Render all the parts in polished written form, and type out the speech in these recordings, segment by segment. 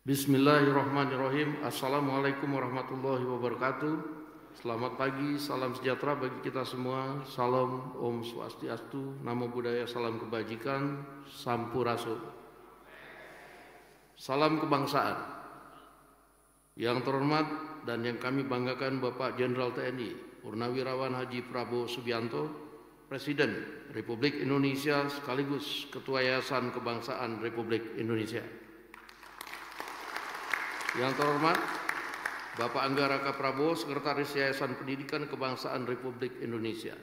Bismillahirrahmanirrahim. Assalamualaikum warahmatullahi wabarakatuh. Selamat pagi, salam sejahtera bagi kita semua. Salam Om Swastiastu, Namo Buddhaya, salam kebajikan, Sampurasun. Salam kebangsaan. Yang terhormat dan yang kami banggakan Bapak Jenderal TNI Purnawirawan Haji Prabowo Subianto, Presiden Republik Indonesia sekaligus Ketua Yayasan Kebangsaan Republik Indonesia. Yang terhormat Bapak Angga Raka Prabowo, Sekretaris Yayasan Pendidikan Kebangsaan Republik Indonesia.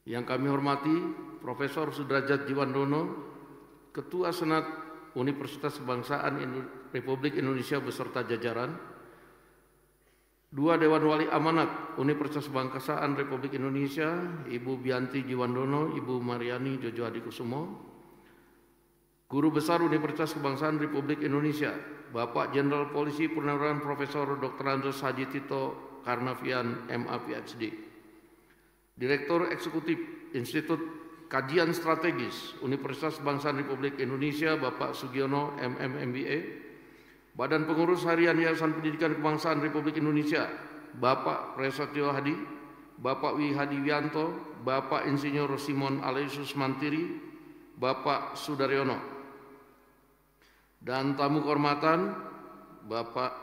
Yang kami hormati Profesor Sudrajat Djiwandono, Ketua Senat Universitas Kebangsaan Republik Indonesia beserta jajaran, Dua Dewan Wali Amanat Universitas Kebangsaan Republik Indonesia, Ibu Bianti Djiwandono, Ibu Mariani Jojo Hadikusumo, Guru Besar Universitas Kebangsaan Republik Indonesia, Bapak Jenderal Polisi Purnawirawan Profesor Dr. Andes Haji Tito Karnavian, MA PhD, Direktur Eksekutif Institut Kajian Strategis Universitas Kebangsaan Republik Indonesia, Bapak Sugiono, MM MBA, Badan Pengurus Harian Yayasan Pendidikan Kebangsaan Republik Indonesia, Bapak Prasetyo Hadi, Bapak Wi Hadi Wianto, Bapak Insinyur Simon Aloysius Mantiri, Bapak Sudaryono, dan tamu kehormatan Bapak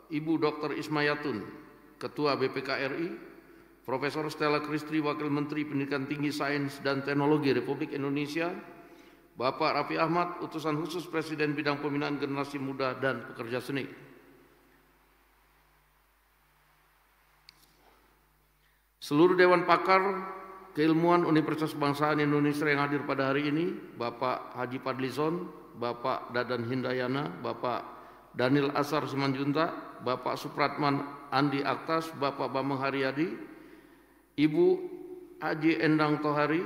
Ibu Dr. Ismayatun, Ketua BPK RI, Profesor Stella Kristri, Wakil Menteri Pendidikan Tinggi Sains dan Teknologi Republik Indonesia, Bapak Raffi Ahmad, Utusan Khusus Presiden Bidang Pembinaan Generasi Muda dan Pekerja Seni. Seluruh Dewan Pakar Keilmuan Universitas Kebangsaan Indonesia yang hadir pada hari ini, Bapak Haji Padlizon, Bapak Dadan Hindayana, Bapak Daniel Asar Simanjunta, Bapak Supratman Andi Aktas, Bapak Bambang Haryadi, Ibu Haji Endang Tohari,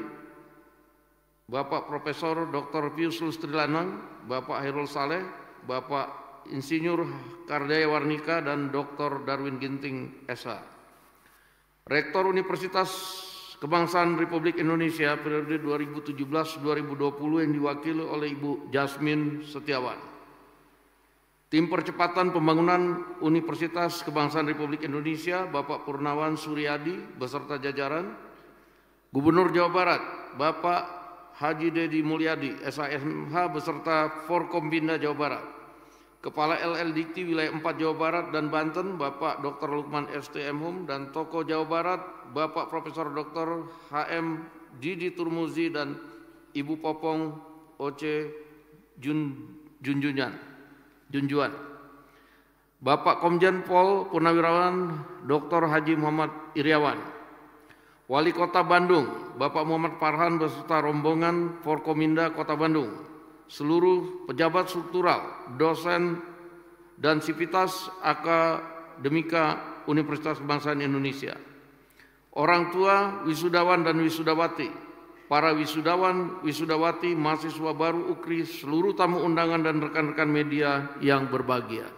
Bapak Profesor Dr. Pius Lustrilanang, Bapak Hairul Saleh, Bapak Insinyur Kardaya Warnika, dan Dr. Darwin Ginting SH. Rektor Universitas Kebangsaan Republik Indonesia periode 2017-2020 yang diwakili oleh Ibu Jasmine Setiawan. Tim Percepatan Pembangunan Universitas Kebangsaan Republik Indonesia, Bapak Purnawan Suryadi beserta jajaran, Gubernur Jawa Barat, Bapak Haji Dedi Mulyadi, SHMH beserta Forkombinda Jawa Barat, Kepala LL Dikti Wilayah 4 Jawa Barat dan Banten, Bapak Dr. Lukman STM Hum, dan Tokoh Jawa Barat, Bapak Profesor Dr. HM Didi Turmuzi dan Ibu Popong Oce Junjuan, Bapak Komjen Pol Purnawirawan Dr. Haji Muhammad Iriawan, Wali Kota Bandung, Bapak Muhammad Farhan beserta rombongan Forkominda Kota Bandung, seluruh pejabat struktural, dosen, dan sivitas akademika Universitas Kebangsaan Indonesia, orang tua, wisudawan dan wisudawati, para wisudawan, wisudawati, mahasiswa baru UKRI, seluruh tamu undangan dan rekan-rekan media yang berbahagia.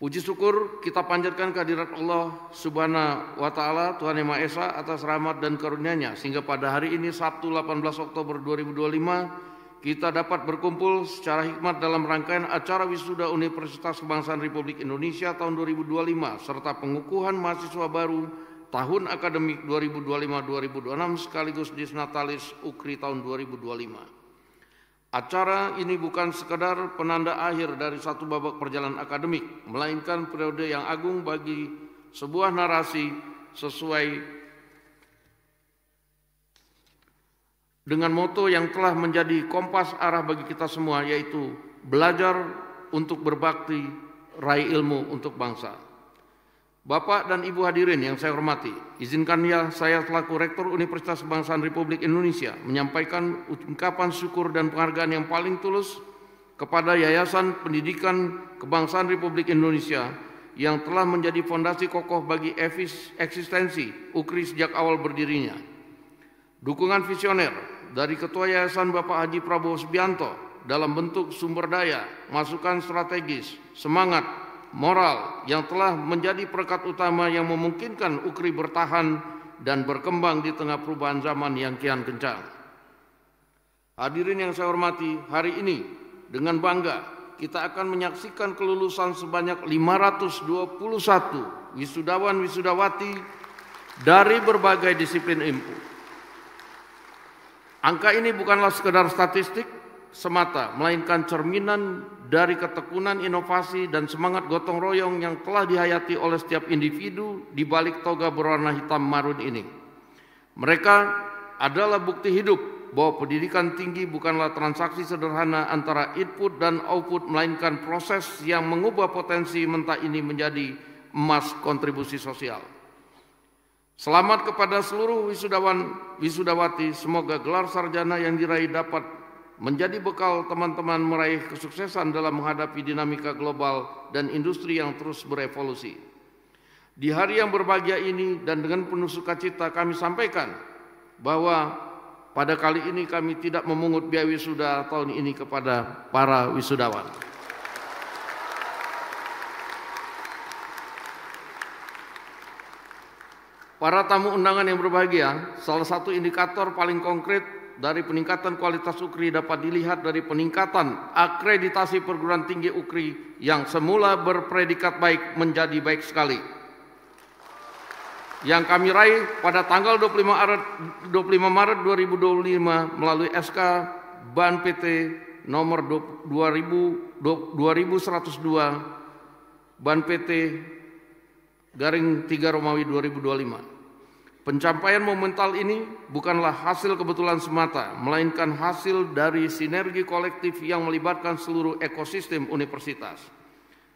Puji syukur kita panjatkan kehadirat Allah Subhanahu wa Ta'ala, Tuhan Yang Maha Esa, atas rahmat dan karunia-Nya sehingga pada hari ini Sabtu 18 Oktober 2025 kita dapat berkumpul secara hikmat dalam rangkaian acara wisuda Universitas Kebangsaan Republik Indonesia tahun 2025 serta pengukuhan mahasiswa baru tahun akademik 2025-2026 sekaligus disnatalis UKRI tahun 2025. Acara ini bukan sekedar penanda akhir dari satu babak perjalanan akademik, melainkan periode yang agung bagi sebuah narasi sesuai dengan moto yang telah menjadi kompas arah bagi kita semua, yaitu belajar untuk berbakti, raih ilmu untuk bangsa. Bapak dan Ibu hadirin yang saya hormati, izinkan ya saya selaku Rektor Universitas Kebangsaan Republik Indonesia menyampaikan ungkapan syukur dan penghargaan yang paling tulus kepada Yayasan Pendidikan Kebangsaan Republik Indonesia yang telah menjadi fondasi kokoh bagi eksistensi UKRI sejak awal berdirinya. Dukungan visioner dari Ketua Yayasan Bapak Haji Prabowo Subianto dalam bentuk sumber daya, masukan strategis, semangat, moral yang telah menjadi perekat utama yang memungkinkan UKRI bertahan dan berkembang di tengah perubahan zaman yang kian kencang. Hadirin yang saya hormati, hari ini dengan bangga kita akan menyaksikan kelulusan sebanyak 521 wisudawan-wisudawati dari berbagai disiplin ilmu. Angka ini bukanlah sekedar statistik semata, melainkan cerminan dari ketekunan inovasi dan semangat gotong royong yang telah dihayati oleh setiap individu di balik toga berwarna hitam marun ini. Mereka adalah bukti hidup bahwa pendidikan tinggi bukanlah transaksi sederhana antara input dan output, melainkan proses yang mengubah potensi mentah ini menjadi emas kontribusi sosial. Selamat kepada seluruh wisudawan wisudawati, semoga gelar sarjana yang diraih dapat menjadi bekal teman-teman meraih kesuksesan dalam menghadapi dinamika global dan industri yang terus berevolusi. Di hari yang berbahagia ini dan dengan penuh sukacita kami sampaikan bahwa pada kali ini kami tidak memungut biaya wisuda tahun ini kepada para wisudawan. Para tamu undangan yang berbahagia, salah satu indikator paling konkret dari peningkatan kualitas UKRI dapat dilihat dari peningkatan akreditasi perguruan tinggi UKRI yang semula berpredikat baik menjadi baik sekali, yang kami raih pada tanggal 25 Maret 2025 melalui SK Ban PT nomor 2102 Ban PT garing 3 Romawi 2025. Pencapaian momental ini bukanlah hasil kebetulan semata, melainkan hasil dari sinergi kolektif yang melibatkan seluruh ekosistem universitas.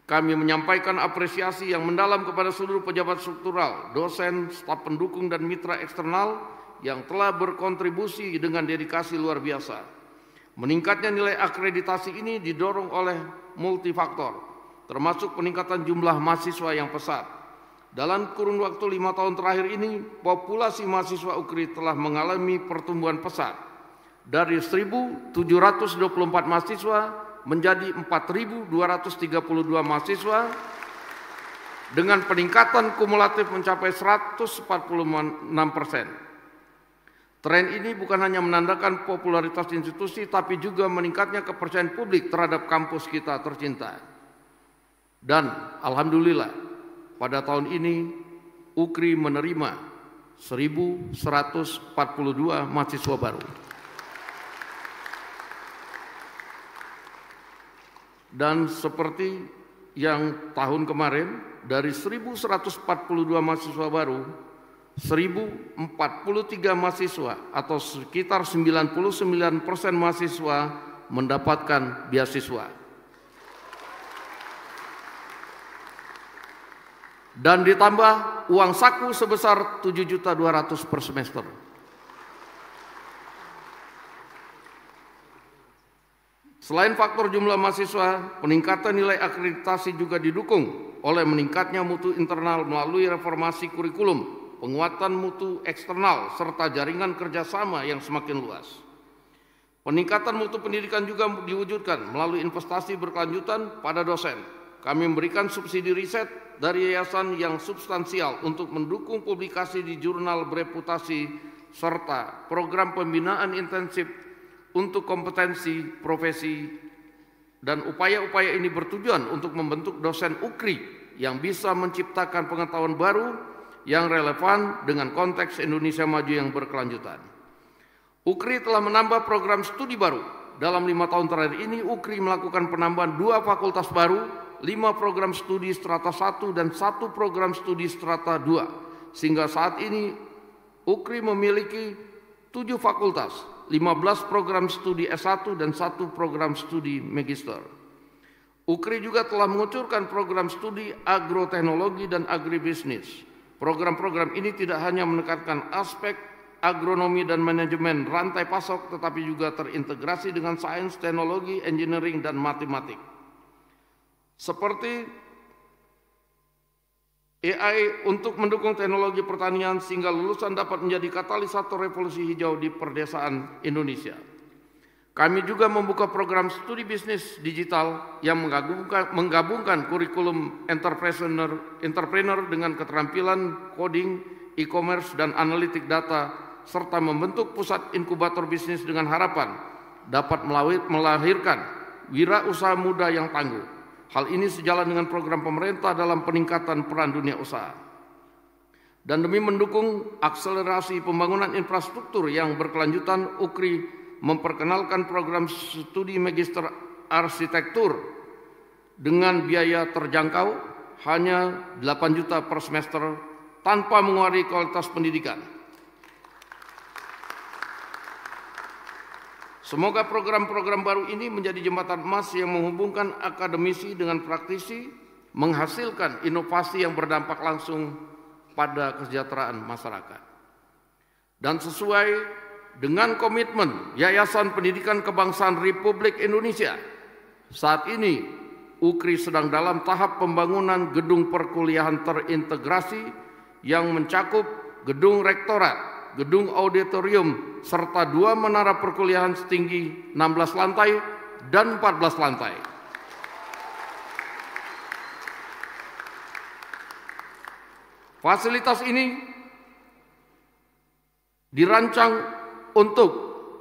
Kami menyampaikan apresiasi yang mendalam kepada seluruh pejabat struktural, dosen, staf pendukung, dan mitra eksternal yang telah berkontribusi dengan dedikasi luar biasa. Meningkatnya nilai akreditasi ini didorong oleh multifaktor, termasuk peningkatan jumlah mahasiswa yang pesat. Dalam kurun waktu 5 tahun terakhir ini, populasi mahasiswa UKRI telah mengalami pertumbuhan pesat dari 1.724 mahasiswa menjadi 4.232 mahasiswa dengan peningkatan kumulatif mencapai 146%. Tren ini bukan hanya menandakan popularitas institusi, tapi juga meningkatnya kepercayaan publik terhadap kampus kita tercinta. Dan alhamdulillah, pada tahun ini UKRI menerima 1.142 mahasiswa baru. Dan seperti yang tahun kemarin, dari 1.142 mahasiswa baru, 1.043 mahasiswa atau sekitar 99% mahasiswa mendapatkan beasiswa. Dan ditambah uang saku sebesar 7.200.000 per semester. Selain faktor jumlah mahasiswa, peningkatan nilai akreditasi juga didukung oleh meningkatnya mutu internal melalui reformasi kurikulum, penguatan mutu eksternal, serta jaringan kerjasama yang semakin luas. Peningkatan mutu pendidikan juga diwujudkan melalui investasi berkelanjutan pada dosen. Kami memberikan subsidi riset dari yayasan yang substansial untuk mendukung publikasi di jurnal bereputasi, serta program pembinaan intensif untuk kompetensi profesi, dan upaya-upaya ini bertujuan untuk membentuk dosen UKRI yang bisa menciptakan pengetahuan baru yang relevan dengan konteks Indonesia maju yang berkelanjutan. UKRI telah menambah program studi baru. Dalam 5 tahun terakhir ini, UKRI melakukan penambahan 2 fakultas baru, 5 program studi strata 1 dan 1 program studi strata 2. Sehingga saat ini UKRI memiliki 7 fakultas, 15 program studi S1 dan 1 program studi magister. UKRI juga telah mengucurkan program studi agroteknologi dan agribisnis. Program-program ini tidak hanya menekankan aspek agronomi dan manajemen rantai pasok, tetapi juga terintegrasi dengan sains, teknologi, engineering, dan matematik. Seperti AI untuk mendukung teknologi pertanian sehingga lulusan dapat menjadi katalisator revolusi hijau di perdesaan Indonesia. Kami juga membuka program studi bisnis digital yang menggabungkan kurikulum entrepreneur dengan keterampilan coding, e-commerce, dan analitik data, serta membentuk pusat inkubator bisnis dengan harapan dapat melahirkan wirausaha muda yang tangguh. Hal ini sejalan dengan program pemerintah dalam peningkatan peran dunia usaha. Dan demi mendukung akselerasi pembangunan infrastruktur yang berkelanjutan, UKRI memperkenalkan program studi magister arsitektur dengan biaya terjangkau hanya 8 juta per semester tanpa mengurangi kualitas pendidikan. Semoga program-program baru ini menjadi jembatan emas yang menghubungkan akademisi dengan praktisi, menghasilkan inovasi yang berdampak langsung pada kesejahteraan masyarakat. Dan sesuai dengan komitmen Yayasan Pendidikan Kebangsaan Republik Indonesia, saat ini UKRI sedang dalam tahap pembangunan gedung perkuliahan terintegrasi yang mencakup gedung rektorat, gedung auditorium, serta 2 menara perkuliahan setinggi 16 lantai dan 14 lantai. Fasilitas ini dirancang untuk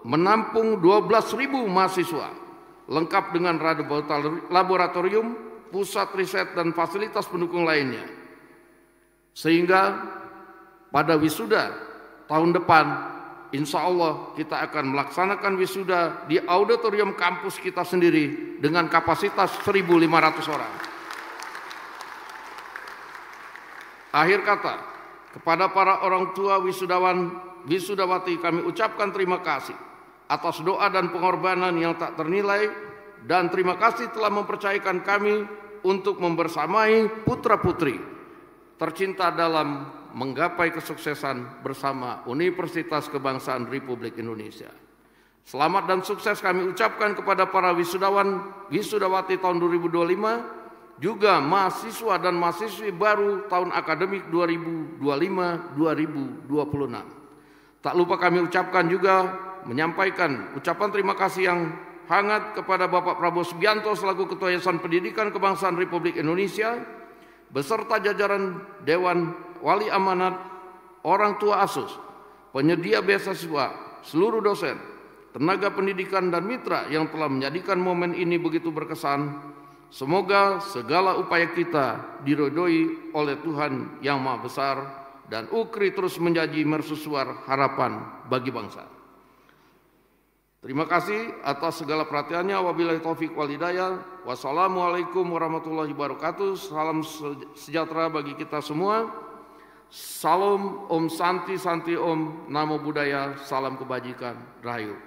menampung 12.000 mahasiswa, lengkap dengan laboratorium, pusat riset, dan fasilitas pendukung lainnya. Sehingga pada wisuda tahun depan, insya Allah kita akan melaksanakan wisuda di auditorium kampus kita sendiri dengan kapasitas 1.500 orang. Akhir kata, kepada para orang tua wisudawan, wisudawati, kami ucapkan terima kasih atas doa dan pengorbanan yang tak ternilai, dan terima kasih telah mempercayakan kami untuk membersamai putra-putri tercinta dalam menggapai kesuksesan bersama Universitas Kebangsaan Republik Indonesia. Selamat dan sukses kami ucapkan kepada para wisudawan, wisudawati tahun 2025, juga mahasiswa dan mahasiswi baru tahun akademik 2025-2026. Tak lupa kami ucapkan juga menyampaikan ucapan terima kasih yang hangat kepada Bapak Prabowo Subianto selaku Ketua Yayasan Pendidikan Kebangsaan Republik Indonesia beserta jajaran Dewan Wali Amanat, orang tua asuh, penyedia beasiswa, seluruh dosen, tenaga pendidikan dan mitra yang telah menjadikan momen ini begitu berkesan. Semoga segala upaya kita diridhoi oleh Tuhan Yang Maha Besar dan UKRI terus menjadi mercusuar harapan bagi bangsa. Terima kasih atas segala perhatiannya. Wabillahi taufik wal hidayah. Wassalamualaikum warahmatullahi wabarakatuh. Salam sejahtera bagi kita semua. Salam Om Santi Santi Om, Namo Buddhaya, salam kebajikan, Rahayu.